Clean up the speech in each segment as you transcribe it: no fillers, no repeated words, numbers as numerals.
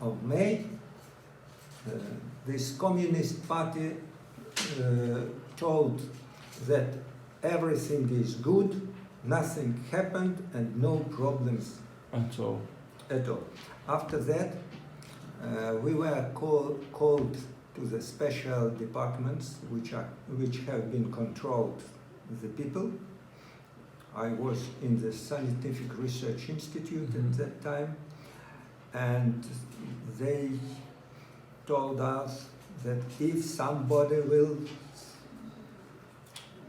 of May, this Communist Party told that everything is good, nothing happened, and no problems at all. After that, we were called to the special departments which have been controlled the people. I was in the Scientific Research Institute at that time, and they told us that if somebody will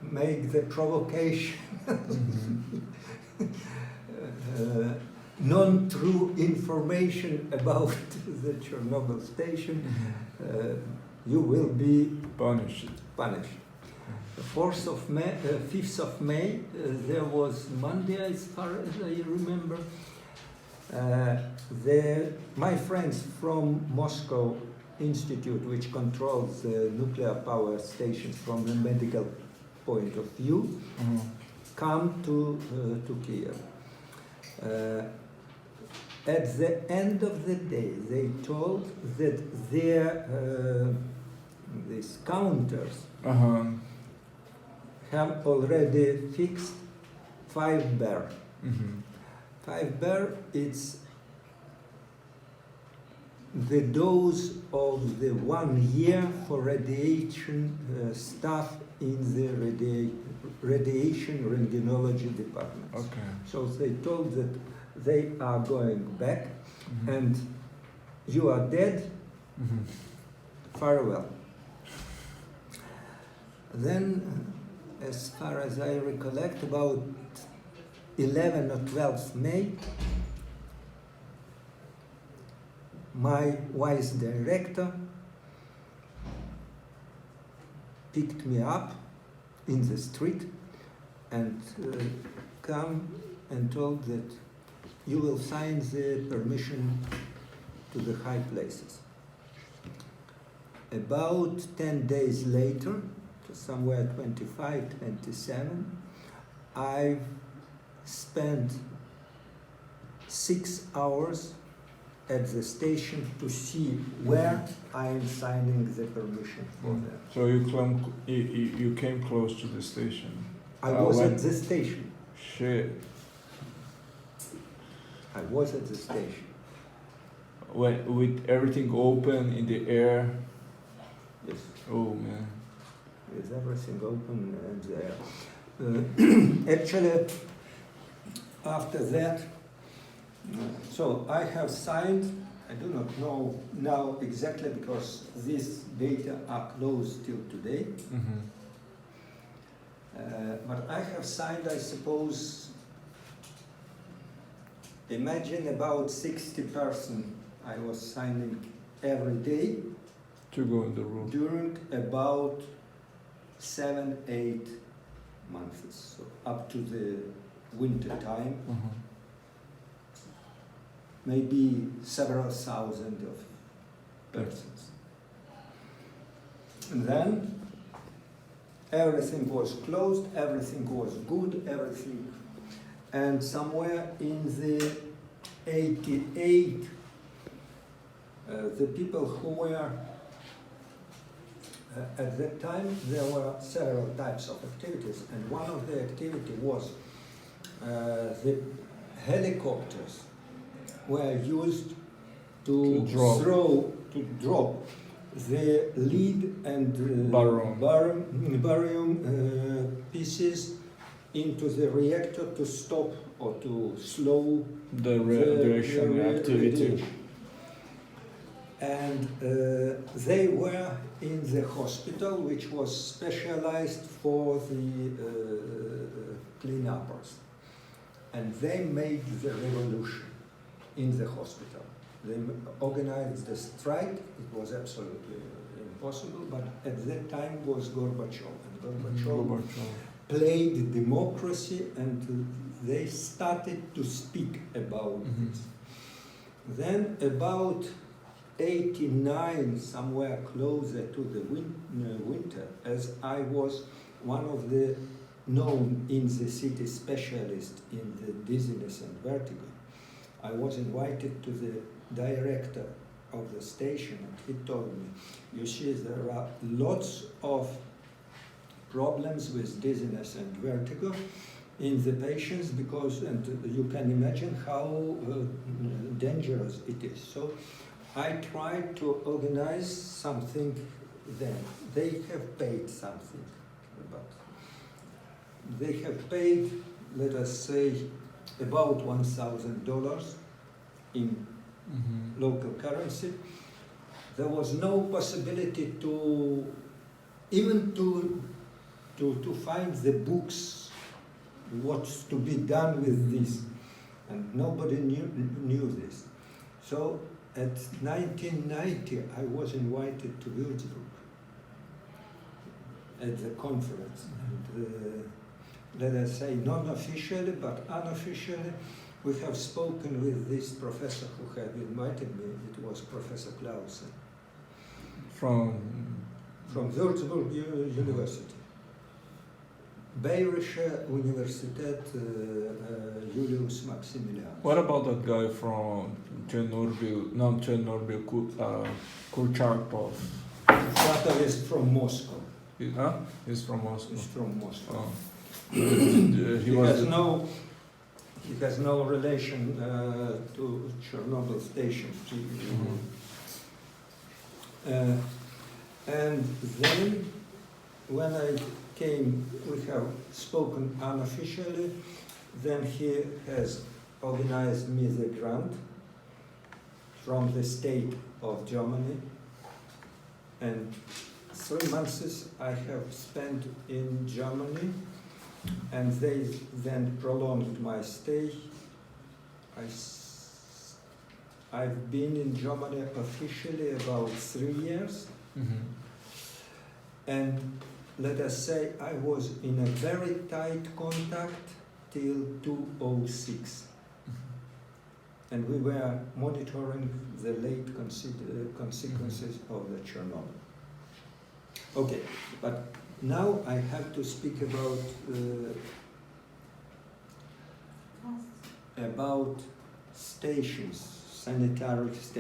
make the provocation, non-true information about the Chernobyl station, you will be punished. The 5th of May, there was Monday, as far as I remember. My friends from Moscow Institute, which controls the nuclear power stations from the medical point of view, come to Kiev. At the end of the day, they told that these counters have already fixed 5 bar. 5 bar, it's the dose of the 1 year for radiation staff in the radiation radiology department. Okay. So they told that they are going back, and you are dead, farewell. Then, as far as I recollect, about 11 or 12th May, my vice director picked me up in the street and come and told that you will sign the permission to the high places. About 10 days later, somewhere 25, 27, I spent 6 hours at the station to see where I am signing the permission for them. So you came close to the station? I was at the station. Shit. I was at the station. With everything open in the air? Yes. Oh man. With everything open and there. Actually, after that, so I have signed, I do not know now exactly because these data are closed till today. But I have signed, I suppose, imagine about 60% I was signing every day. To go in the room. During about 7-8 months, so up to the winter time. Maybe several thousand of persons. And then everything was closed, everything was good, everything. And somewhere in the 88, the people who were at that time, there were several types of activities, and one of the activity was the helicopters were used to drop the lead and barium pieces into the reactor to stop or to slow the radiation activity. And they were in the hospital, which was specialized for the cleanuppers. And they made the revolution in the hospital. They organized the strike. It was absolutely impossible, but at that time was Gorbachev. And Gorbachev played democracy, and they started to speak about this. Then about 89, somewhere closer to the winter, as I was one of the known in the city specialists in the dizziness and vertigo, I was invited to the director of the station, and he told me, you see, there are lots of problems with dizziness and vertigo in the patients because, and you can imagine how dangerous it is. So I tried to organize something then. They have paid something, but they have paid, let us say, about $1,000 in local currency. There was no possibility to even to find the books, what's to be done with this, and nobody knew this. So at 1990, I was invited to Würzburg at the conference. And, let us say, non-officially, but unofficially, we have spoken with this professor who had invited me. It was Professor Clausen. From Würzburg University. Bayerische Universität Julius Maximilian. what about that guy from Chernobyl? Not Chernobyl, Kurchatov. Kurchatov is from Moscow. He's from Moscow. He's from Moscow. Oh. He He has no relation to Chernobyl station. And then, when I came, we have spoken unofficially. Then he has organized me the grant from the state of Germany, and 3 months I have spent in Germany, and they then prolonged my stay. I've been in Germany officially about 3 years, and let us say I was in a very tight contact till 2006. And we were monitoring the late consequences of the Chernobyl. Okay, but now I have to speak about stations, sanitary stations.